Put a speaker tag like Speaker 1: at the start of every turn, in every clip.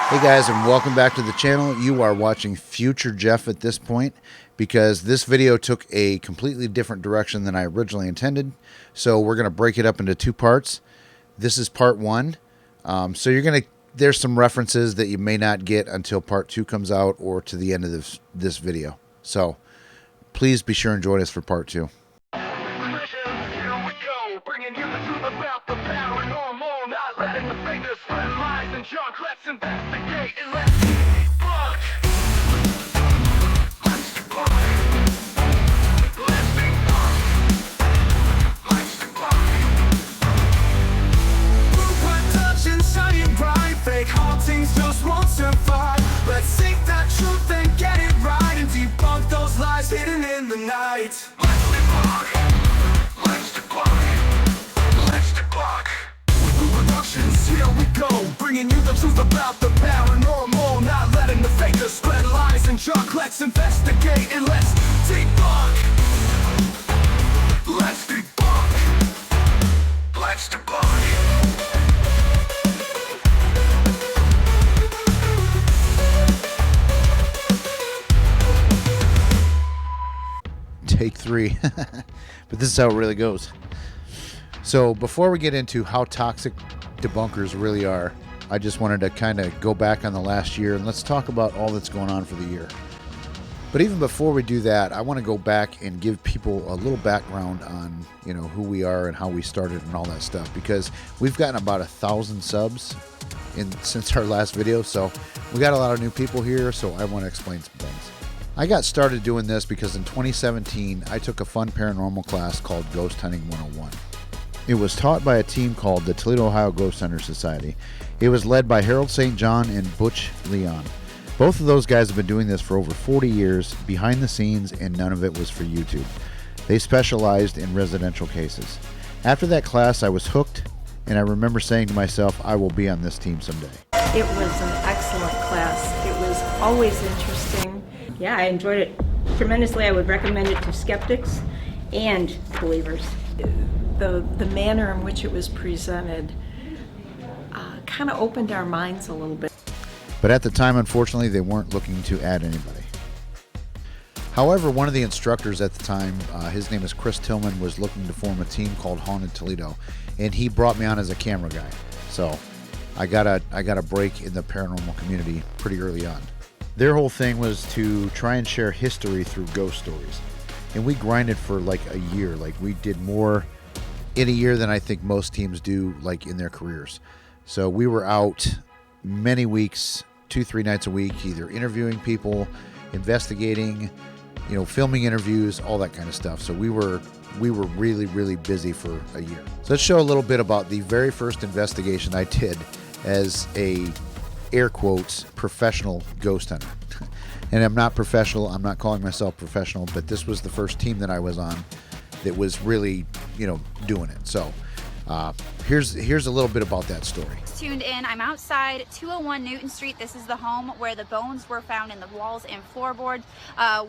Speaker 1: Hey guys, and welcome back to the channel. You are watching Future Jeff at this point because this video took a completely different direction than I originally intended. So we're going to break it up into two parts. This is part one. There's some references that you may not get until part two comes out or to the end of this video. So please be sure and join us for part two.
Speaker 2: Bringing you the truth about the paranormal, not letting the fingers spread lies and junk. Let's investigate and let's debunk. Let's debunk. Let's debunk. Let's debunk. Blue production shining bright, fake hauntings just won't survive. Let's seek that truth and get it right and debunk those lies hidden in the night. Let's debunk. Let's debunk. Here we go, bringing you the truth about the paranormal, not letting the fakers spread lies and junk. Let's investigate and let's debunk. Let's debunk. Let's debunk.
Speaker 1: Take three. But this is how it really goes. So before we get into how toxic debunkers really are, I just wanted to kind of go back on the last year and let's talk about all that's going on for the year. But even before we do that, I want to go back and give people a little background on, who we are and how we started and all that stuff, because we've gotten about 1,000 subs since our last video. So we got a lot of new people here, so I want to explain some things. I got started doing this because in 2017, I took a fun paranormal class called Ghost Hunting 101. It was taught by a team called the Toledo, Ohio Ghost Hunter Society. It was led by Harold St. John and Butch Leon. Both of those guys have been doing this for over 40 years, behind the scenes, and none of it was for YouTube. They specialized in residential cases. After that class, I was hooked, and I remember saying to myself, I will be on this team someday.
Speaker 3: It was an excellent class. It was always interesting. Yeah, I enjoyed it tremendously. I would recommend it to skeptics and believers. The manner in which it was presented kind of opened our minds a little bit.
Speaker 1: But at the time, unfortunately, they weren't looking to add anybody. However, one of the instructors at the time, his name is Chris Tillman, was looking to form a team called Haunted Toledo, and he brought me on as a camera guy. So I got a break in the paranormal community pretty early on. Their whole thing was to try and share history through ghost stories, and we grinded for like a year. Like, we did more in a year than I think most teams do, like, in their careers. So we were out many weeks, 2-3 nights a week, either interviewing people, investigating, filming interviews, all that kind of stuff. So we were really, really busy for a year. So let's show a little bit about the very first investigation I did as a, air quotes, professional ghost hunter. And I'm not professional, I'm not calling myself professional, but this was the first team that I was on that was really, doing it. So here's a little bit about that story.
Speaker 4: Tuned in. I'm outside 201 Newton Street. This is the home where the bones were found in the walls and floorboards,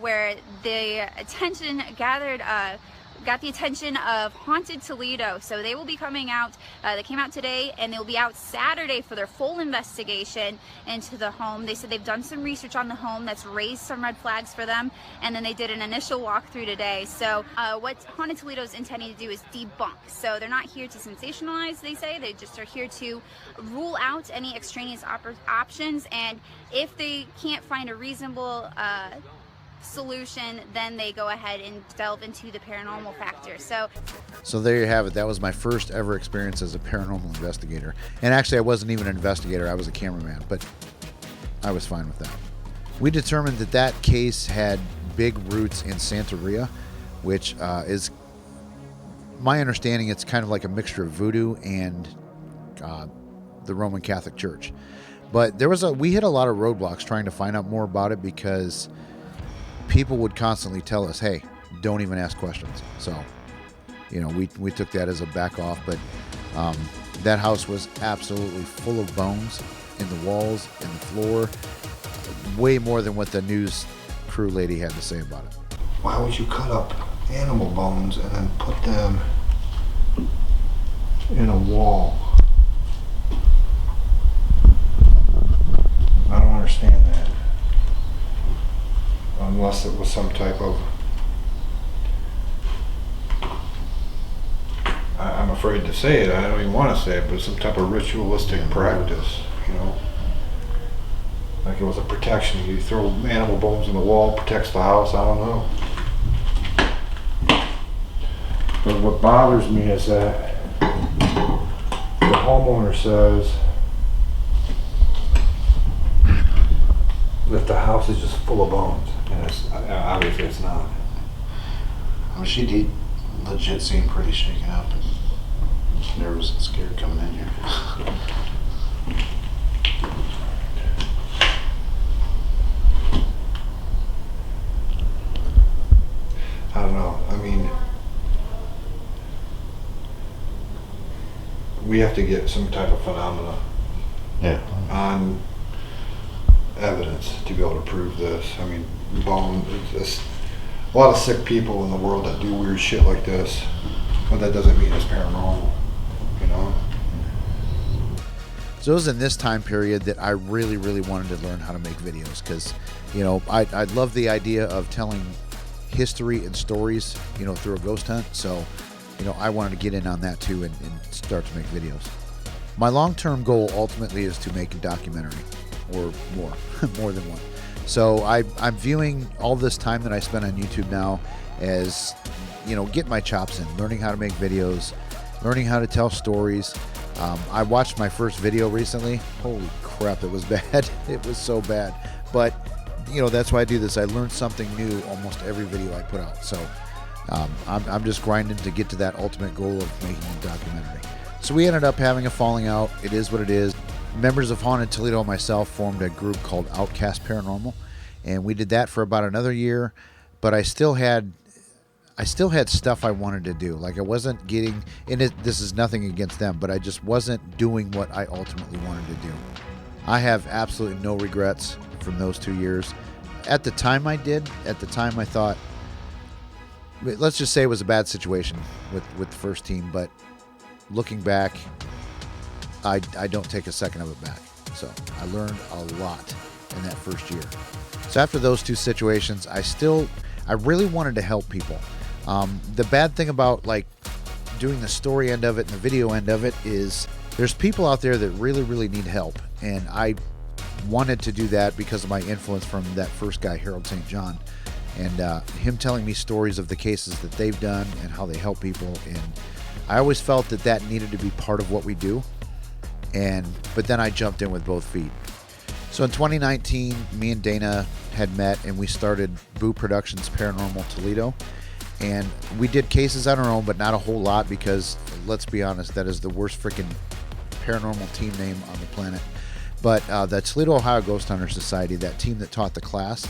Speaker 4: where the attention got the attention of Haunted Toledo. So they will be coming out. They came out today, and they'll be out Saturday for their full investigation into the home. They said they've done some research on the home that's raised some red flags for them, and then they did an initial walkthrough today. So what Haunted Toledo is intending to do is debunk. So they're not here to sensationalize, they say. They just are here to rule out any extraneous options, and if they can't find a reasonable solution, then they go ahead and delve into the paranormal factor. So
Speaker 1: there you have it. That was my first ever experience as a paranormal investigator. And actually, I wasn't even an investigator. I was a cameraman, but I was fine with that. We determined that case had big roots in Santeria, which is, my understanding, it's kind of like a mixture of voodoo and the Roman Catholic Church. But we hit a lot of roadblocks trying to find out more about it, because people would constantly tell us, hey, don't even ask questions. So, we took that as a back off, but that house was absolutely full of bones in the walls, in the floor, way more than what the news crew lady had to say about it.
Speaker 5: Why would you cut up animal bones and then put them in a wall? unless it was some type of, I'm afraid to say it, I don't even want to say it, but some type of ritualistic practice, you know? Like it was a protection. You throw animal bones in the wall, protects the house, I don't know. But what bothers me is that the homeowner says that the house is just full of bones, and it's obviously it's not.
Speaker 1: I mean, she did legit seem pretty shaken up and nervous and scared coming in here.
Speaker 5: I don't know. I mean, we have to get some type of phenomena
Speaker 1: Yeah.
Speaker 5: on evidence to be able to prove this. I mean, bone, it's a lot of sick people in the world that do weird shit like this, but that doesn't mean it's paranormal, you know?
Speaker 1: So it was in this time period that I really, really wanted to learn how to make videos because, you know, I love the idea of telling history and stories, you know, through a ghost hunt. So, you know, I wanted to get in on that too and start to make videos. My long-term goal ultimately is to make a documentary or more, more than one. So I'm viewing all this time that I spend on YouTube now as, you know, getting my chops in, learning how to make videos, learning how to tell stories. I watched my first video recently. Holy crap, it was bad. It was so bad. But, you know, that's why I do this. I learn something new almost every video I put out. So I'm just grinding to get to that ultimate goal of making a documentary. So we ended up having a falling out. It is what it is. Members of Haunted Toledo and myself formed a group called Outcast Paranormal, and we did that for about another year. But I still had stuff I wanted to do. Like I wasn't getting, and this is nothing against them, but I just wasn't doing what I ultimately wanted to do. I have absolutely no regrets from those 2 years. At the time I did. At the time I thought, let's just say it was a bad situation with the first team, but looking back, I don't take a second of it back. So I learned a lot in that first year. So after those two situations, I really wanted to help people. The bad thing about like doing the story end of it and the video end of it is there's people out there that really, really need help. And I wanted to do that because of my influence from that first guy, Harold St. John, and him telling me stories of the cases that they've done and how they help people. And I always felt that needed to be part of what we do. But then I jumped in with both feet. So in 2019, me and Dana had met and we started Boo Productions Paranormal Toledo. And we did cases on our own, but not a whole lot because, let's be honest, that is the worst freaking paranormal team name on the planet. But the Toledo, Ohio Ghost Hunter Society, that team that taught the class,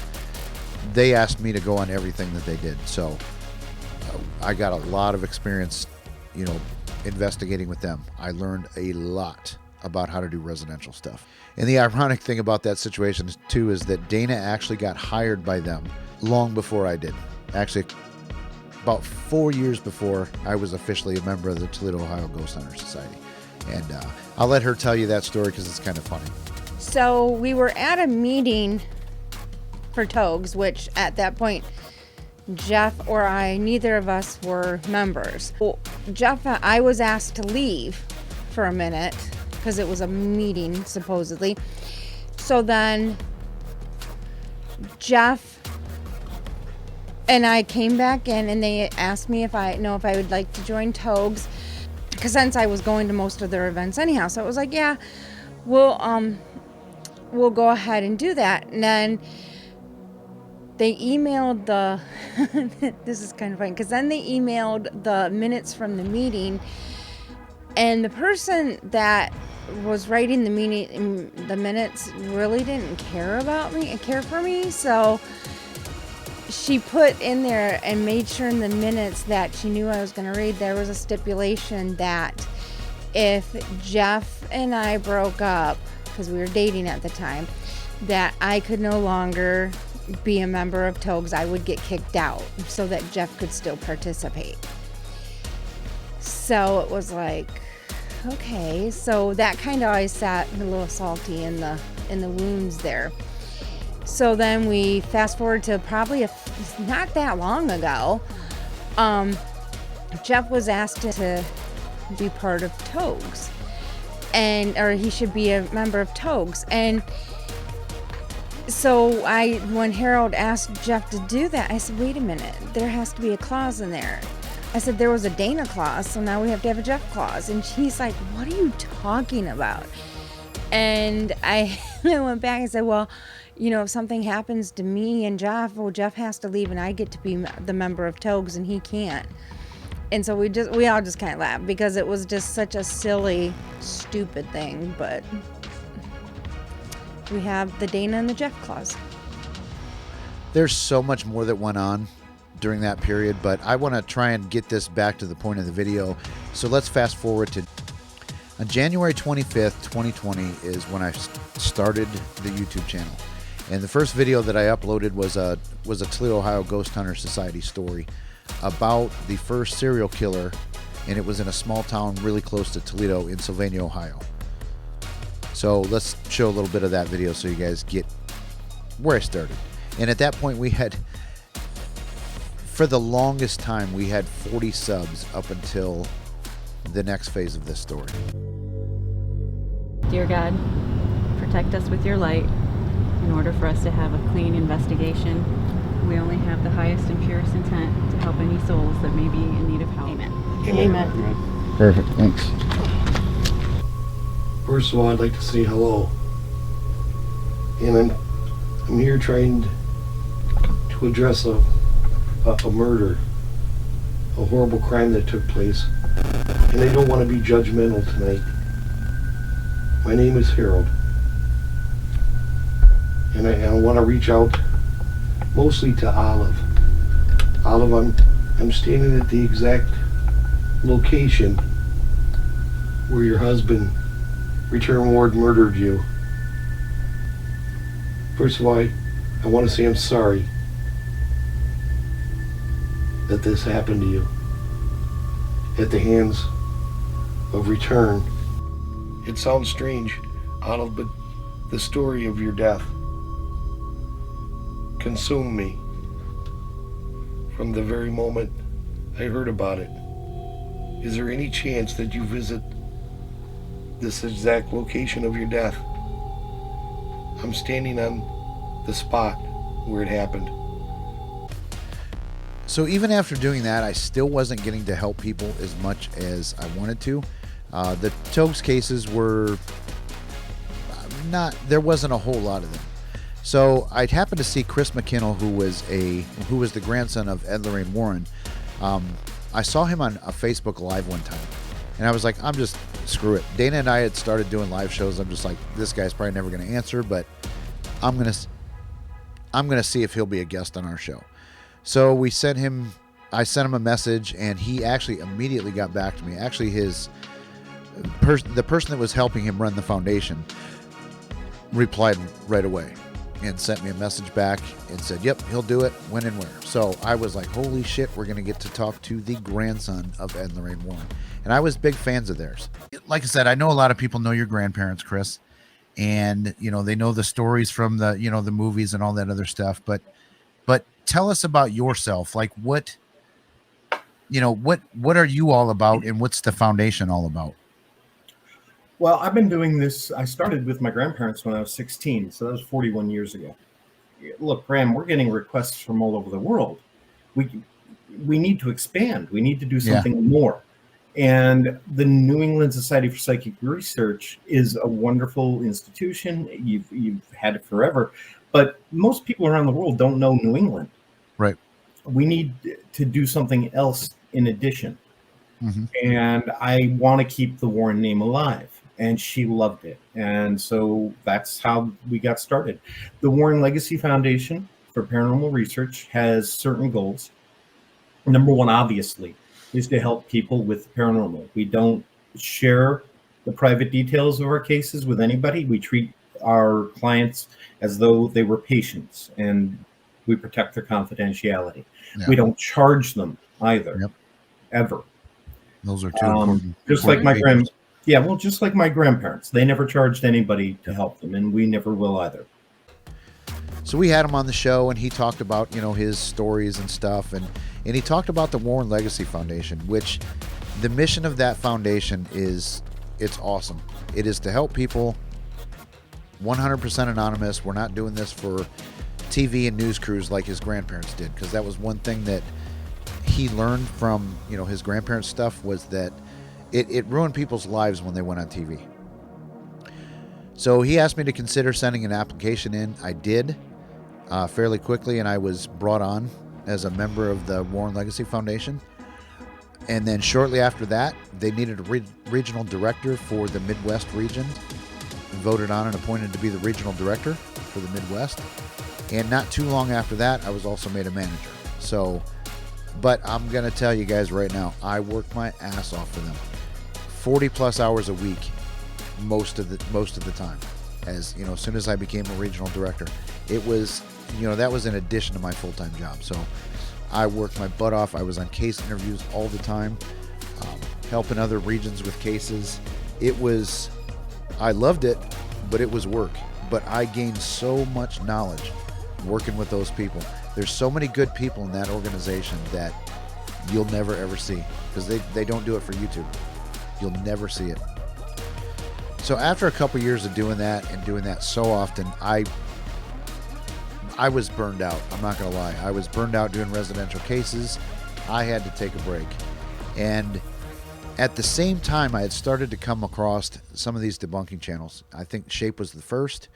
Speaker 1: they asked me to go on everything that they did. So I got a lot of experience, you know, investigating with them. I learned a lot about how to do residential stuff. And the ironic thing about that situation too is that Dana actually got hired by them long before I did. Actually, about 4 years before I was officially a member of the Toledo, Ohio Ghost Hunter Society. And I'll let her tell you that story because it's kind of funny.
Speaker 6: So we were at a meeting for Togs, which at that point, Jeff or I, neither of us were members. Well, Jeff, I was asked to leave for a minute because it was a meeting, supposedly. So then Jeff and I came back in and they asked me if I would like to join Togs, because since I was going to most of their events anyhow. So it was like, yeah, we'll go ahead and do that. And then they emailed this is kind of funny, because then they emailed the minutes from the meeting, and the person that was writing the minutes really didn't care for me. So she put in there and made sure in the minutes that she knew I was going to read. There was a stipulation that if Jeff and I broke up, because we were dating at the time, that I could no longer be a member of Togs. I would get kicked out so that Jeff could still participate. So it was like, okay. So that kind of always sat a little salty in the wounds there. So then we fast forward to probably not that long ago. Jeff was asked to be part of Togs, or he should be a member of Togs. And so when Harold asked Jeff to do that, I said, wait a minute, there has to be a clause in there. I said, there was a Dana clause, so now we have to have a Jeff clause. And he's like, what are you talking about? And I went back and said, well, if something happens to me and Jeff, well, Jeff has to leave and I get to be the member of Togs and he can't. And so we all just kind of laughed because it was just such a silly, stupid thing. But we have the Dana and the Jeff clause.
Speaker 1: There's so much more that went on during that period, but I want to try and get this back to the point of the video. So let's fast forward to on January 25th, 2020 is when I started the YouTube channel. And the first video that I uploaded was a Toledo, Ohio Ghost Hunter Society story about the first serial killer, and it was in a small town really close to Toledo in Sylvania, Ohio. So let's show a little bit of that video so you guys get where I started. And at that point we had, for the longest time, we had 40 subs up until the next phase of this story.
Speaker 7: Dear God, protect us with your light. In order for us to have a clean investigation, we only have the highest and purest intent to help any souls that may be in need of help. Amen.
Speaker 6: Amen.
Speaker 1: Perfect, thanks.
Speaker 8: First of all, I'd like to say hello. And I'm here trying to address a murder, a horrible crime that took place. And I don't want to be judgmental tonight. My name is Harold. And I want to reach out mostly to Olive. Olive, I'm standing at the exact location where your husband, Return Ward, murdered you. First of all, I want to say I'm sorry that this happened to you at the hands of Return. It sounds strange, Olive, but the story of your death consumed me from the very moment I heard about it. Is there any chance that you visit this exact location of your death? I'm standing on the spot where it happened.
Speaker 1: So even after doing that, I still wasn't getting to help people as much as I wanted to. The Togs cases were there wasn't a whole lot of them. So I'd happened to see Chris McKinnell, who was the grandson of Ed Lorraine Warren. I saw him on a Facebook Live one time, and I was like, screw it. Dana and I had started doing live shows. I'm just like, this guy's probably never going to answer, but I'm gonna see if he'll be a guest on our show. So I sent him a message, and he actually immediately got back to me. Actually, the person that was helping him run the foundation replied right away and sent me a message back and said, yep, he'll do it, when and where. So I was like, holy shit, we're going to get to talk to the grandson of Ed and Lorraine Warren. And I was big fans of theirs. Like I said, I know a lot of people know your grandparents, Chris, and they know the stories from the the movies and all that other stuff, but tell us about yourself. Like what are you all about, and what's the foundation all about?
Speaker 9: Well, I've been doing this. I started with my grandparents when I was 16, so that was 41 years ago. Look, Graham, we're getting requests from all over the world. We need to expand. We need to do something more. And the New England Society for Psychic Research is a wonderful institution. You've had it forever, but most people around the world don't know New England.
Speaker 1: Right.
Speaker 9: We need to do something else in addition.
Speaker 1: Mm-hmm.
Speaker 9: And I want to keep the Warren name alive. And she loved it. And so that's how we got started. The Warren Legacy Foundation for Paranormal Research has certain goals. Number one, obviously, is to help people with paranormal. We don't share the private details of our cases with anybody. We treat our clients as though they were patients, and we protect their confidentiality. Yeah. We don't charge them either, ever.
Speaker 1: Those are two important.
Speaker 9: Just like my just like my grandparents, they never charged anybody to help them, and we never will either.
Speaker 1: So we had him on the show, and he talked about, his stories and stuff, and he talked about the Warren Legacy Foundation, which the mission of that foundation it's awesome. It is to help people 100% anonymous. We're not doing this for TV and news crews like his grandparents did, because that was one thing that he learned from, his grandparents' stuff, was that it ruined people's lives when they went on TV. So he asked me to consider sending an application in. I did fairly quickly, and I was brought on as a member of the Warren Legacy Foundation. And then shortly after that, they needed a regional director for the Midwest region. Voted on and appointed to be the regional director for the Midwest. And not too long after that, I was also made a manager. So, but I'm going to tell you guys right now, I worked my ass off for them. 40 plus hours a week, most of the time. As soon as I became a regional director, it was, that was in addition to my full-time job. So I worked my butt off. I was on case interviews all the time, helping other regions with cases. I loved it, but it was work. But I gained so much knowledge working with those people. There's so many good people in that organization that you'll never ever see, because they don't do it for YouTube. You'll never see it. So after a couple years of doing that, and doing that so often, I was burned out. I'm not going to lie. I was burned out doing residential cases. I had to take a break. And at the same time, I had started to come across some of these debunking channels. I think Shape was the first.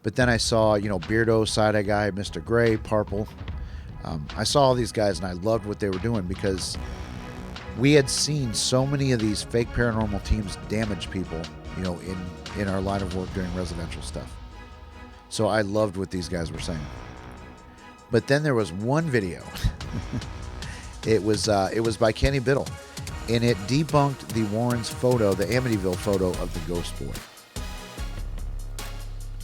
Speaker 1: But then I saw, Beardo, Side-Eye Guy, Mr. Gray, Purple. I saw all these guys, and I loved what they were doing, because we had seen so many of these fake paranormal teams damage people, in our line of work doing residential stuff. So I loved what these guys were saying. But then there was one video. It was by Kenny Biddle, and it debunked the Warren's photo, the Amityville photo of the ghost boy.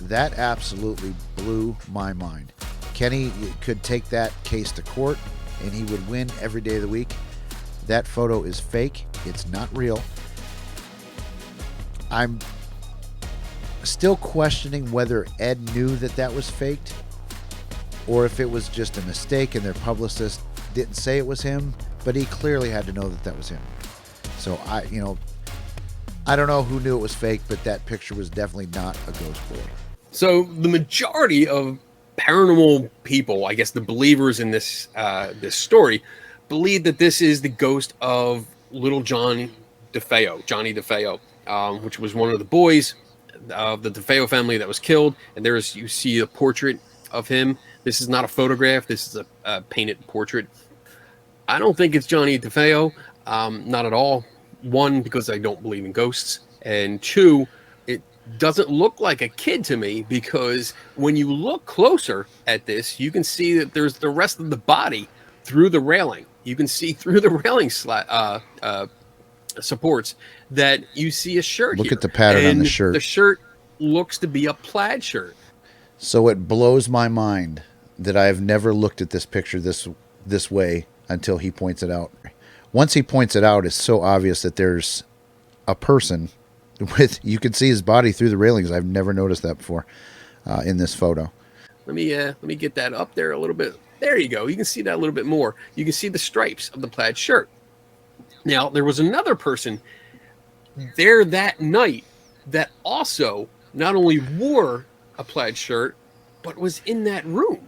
Speaker 1: That absolutely blew my mind. Kenny could take that case to court, and he would win every day of the week. That photo is fake. It's not real. I'm still questioning whether Ed knew that was faked, or if it was just a mistake and their publicist didn't say it was him, but he clearly had to know that was him. So I don't know who knew it was fake, but that picture was definitely not a ghost boy.
Speaker 10: So the majority of paranormal people, I guess the believers in this story, believe that this is the ghost of little Johnny DeFeo, which was one of the boys of the DeFeo family that was killed. And you see a portrait of him. This is not a photograph. This is a painted portrait. I don't think it's Johnny DeFeo, not at all. One, because I don't believe in ghosts, and two, it doesn't look like a kid to me, because when you look closer at this, you can see that there's the rest of the body through the railing. You can see through the railing supports that you see a shirt.
Speaker 1: Look
Speaker 10: here.
Speaker 1: At the pattern
Speaker 10: and
Speaker 1: on the shirt.
Speaker 10: The shirt looks to be a plaid shirt.
Speaker 1: So it blows my mind that I have never looked at this picture this way until he points it out. Once he points it out, it's so obvious that there's a person you can see his body through the railings. I've never noticed that before in this photo.
Speaker 10: Let me get that up there a little bit. There you go. You can see that a little bit more. You can see the stripes of the plaid shirt. Now, there was another person there that night that also not only wore a plaid shirt, but was in that room.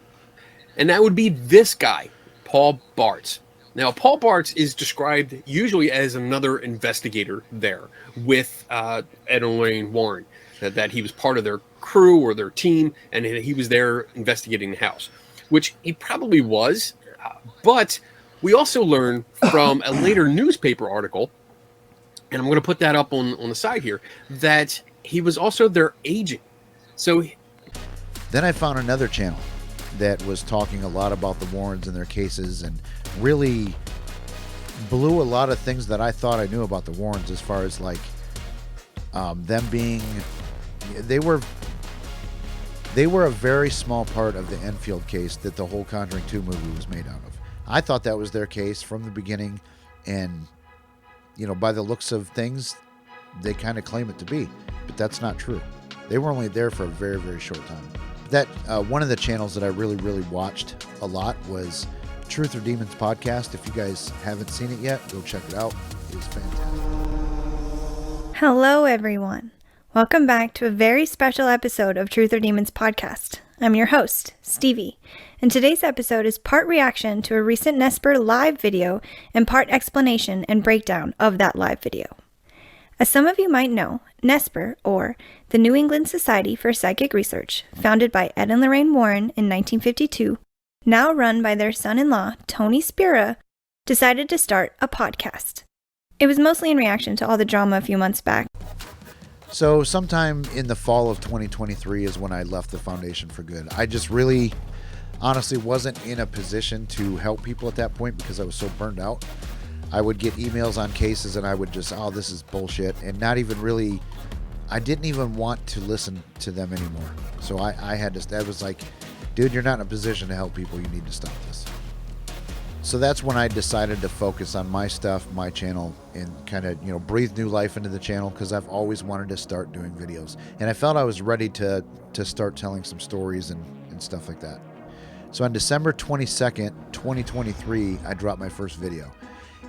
Speaker 10: And that would be this guy, Paul Bartz. Now, Paul Bartz is described usually as another investigator there with Ed and Lorraine Warren, that he was part of their crew or their team, and he was there investigating the house, which he probably was. But we also learn from a later newspaper article, and I'm going to put that up on the side here, that he was also their agent. So
Speaker 1: then I found another channel that was talking a lot about the Warrens and their cases, and really blew a lot of things that I thought I knew about the Warrens, as far as like them being, they were a very small part of the Enfield case that the whole Conjuring 2 movie was made out of. I thought that was their case from the beginning, and by the looks of things, they kind of claim it to be, but that's not true. They were only there for a very, very short time. that one of the channels that I really watched a lot was Truth or Demons podcast. If you guys haven't seen it yet, go check it out. It is fantastic.
Speaker 11: Hello, everyone. Welcome back to a very special episode of Truth or Demons podcast. I'm your host, Stevie, and today's episode is part reaction to a recent Nesper live video and part explanation and breakdown of that live video. As some of you might know, Nesper, or the New England Society for Psychic Research, founded by Ed and Lorraine Warren in 1952, now run by their son-in-law, Tony Spira, decided to start a podcast. It was mostly in reaction to all the drama a few months back.
Speaker 1: So sometime in the fall of 2023 is when I left the foundation for good. I just really, honestly, wasn't in a position to help people at that point because I was so burned out. I would get emails on cases and I would just, oh, this is bullshit. And not even really, I didn't even want to listen to them anymore. So I was like, dude, you're not in a position to help people. You need to stop this. So that's when I decided to focus on my stuff, my channel, and kind of, breathe new life into the channel because I've always wanted to start doing videos. And I felt I was ready to start telling some stories and stuff like that. So on December 22nd, 2023, I dropped my first video.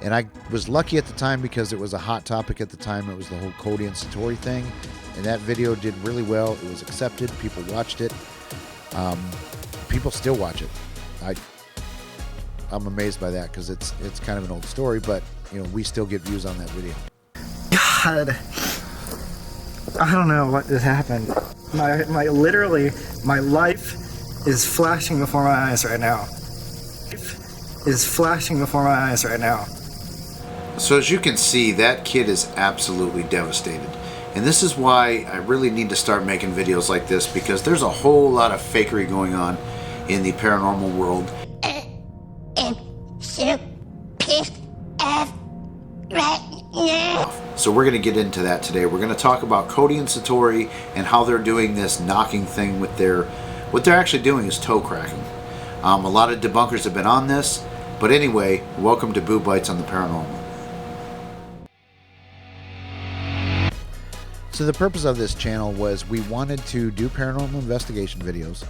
Speaker 1: And I was lucky at the time because it was a hot topic at the time. It was the whole Cody and Satori thing. And that video did really well. It was accepted. People watched it. People still watch it. I'm amazed by that because it's kind of an old story, but we still get views on that video.
Speaker 12: God, I don't know what just happened. Literally, my life is flashing before my eyes right now.
Speaker 1: So as you can see, that kid is absolutely devastated. And this is why I really need to start making videos like this because there's a whole lot of fakery going on in the paranormal world. So we're going to get into that today. We're going to talk about Cody and Satori and how they're doing this knocking thing with what they're actually doing is toe cracking. A lot of debunkers have been on this, but anyway, welcome to Boo Bites on the Paranormal. So the purpose of this channel was we wanted to do paranormal investigation videos.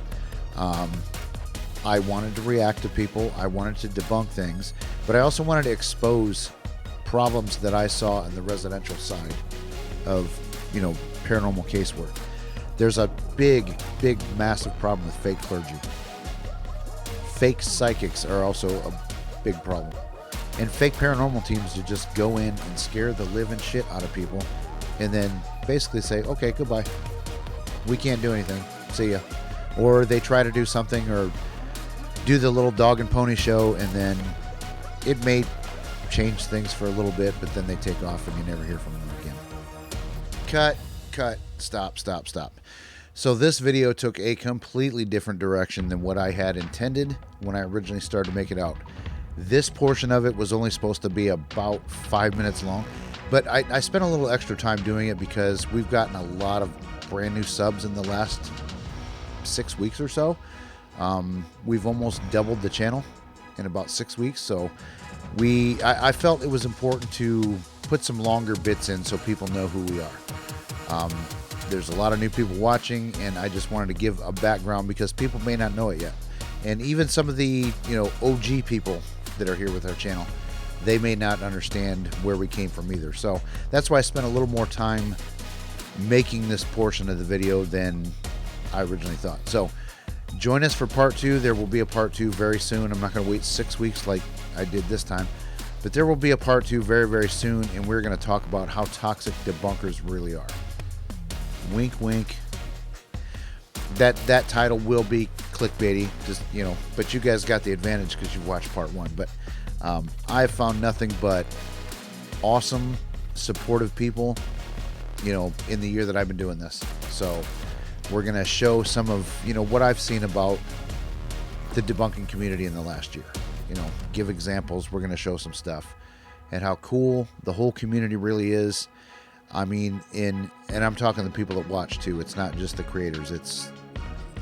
Speaker 1: I wanted to react to people. I wanted to debunk things, but I also wanted to expose problems that I saw in the residential side of, paranormal casework. There's a big, massive problem with fake clergy. Fake psychics are also a big problem. And fake paranormal teams to just go in and scare the living shit out of people and then basically say, okay, goodbye. We can't do anything. See ya. Or they try to do something or do the little dog and pony show, and then it may change things for a little bit, but then they take off and you never hear from them again. Cut, stop. So this video took a completely different direction than what I had intended when I originally started to make it out. This portion of it was only supposed to be about 5 minutes long, but I spent a little extra time doing it because we've gotten a lot of brand new subs in the last 6 weeks or so. We've almost doubled the channel in about 6 weeks, so I felt it was important to put some longer bits in so people know who we are. There's a lot of new people watching, and I just wanted to give a background because people may not know it yet. And even some of the OG people that are here with our channel, they may not understand where we came from either. So that's why I spent a little more time making this portion of the video than I originally thought. So join us for part 2. There will be a part 2 very soon. I'm not going to wait 6 weeks like I did this time, but there will be a part 2 very soon, and we're going to talk about how toxic debunkers really are. Wink, wink. That title will be clickbaity, just but you guys got the advantage because you watched part 1. But I've found nothing but awesome, supportive people, in the year that I've been doing this. So we're going to show some of, what I've seen about the debunking community in the last year. Give examples. We're going to show some stuff and how cool the whole community really is. I mean, and I'm talking the people that watch too. It's not just the creators.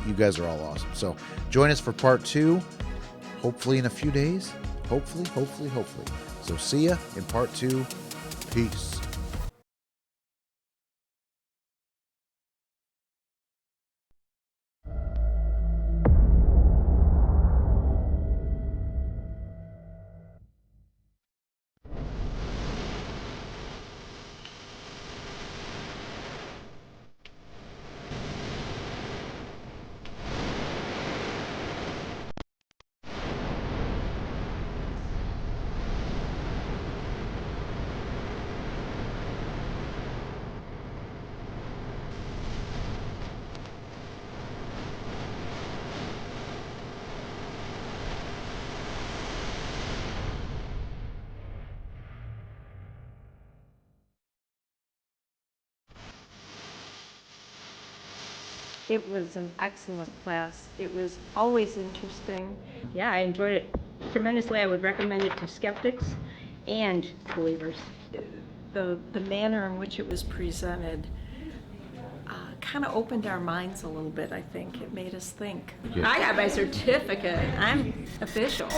Speaker 1: You guys are all awesome. So join us for part 2, hopefully in a few days. Hopefully. So see ya in part 2. Peace.
Speaker 3: It was an excellent class. It was always interesting. Yeah, I enjoyed it tremendously. I would recommend it to skeptics and believers.
Speaker 13: The manner in which it was presented kind of opened our minds a little bit, I think. It made us think.
Speaker 3: I got my certificate. I'm official.